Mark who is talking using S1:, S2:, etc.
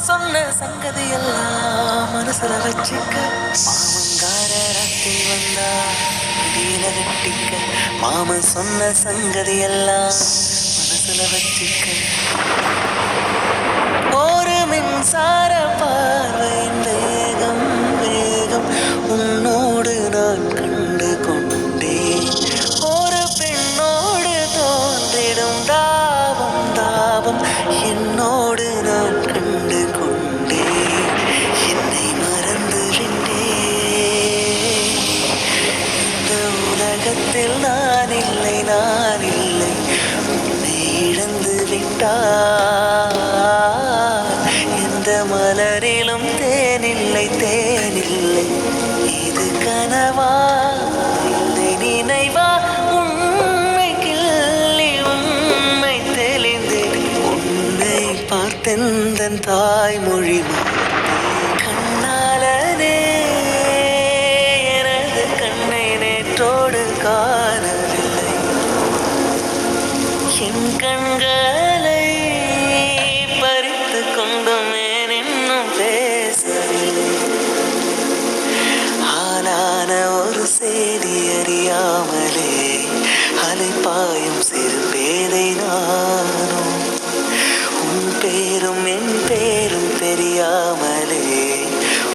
S1: சொன்ன சங்கதி எல்லாம் மனசுல வச்சுக்க மாமங்காரத்தில் வந்தா முடியல கட்டிக்க மாமன் சொன்ன சங்கதி எல்லாம் மனசுல வச்சுக்க ஒரு மின்சார பார்வையின் வேகம் வேகம் உன்னோடு நான் கண்டு கொண்டேன் ஒரு பெண்ணோடு தோன்றிடும் தாபம் தாபம் என்னோடு நான் கண்டு கொண்டேன் என்னை மறந்து விட்டேன் இந்த உலகத்தில் நான் இல்லை உன்னை இழந்து விட்டார் எந்த மலரிலும் தேனில்லை இது கனவா இல்லை நினைவா உண்மை கிள்ளி உண்மை தெளிந்து உன்னை பார்த்தெந்தன் தாய்மொழி கண்ணாலனே எனது கண்ணை நேற்றோடு காணவில்லை என் கண்களை பறித்து கொண்டும் ஏன் இன்னும் பேசவில்லை ஆனான ஒரு செய்தி அறியாமலே அலைப்பாயும் சிறு பேதை நான்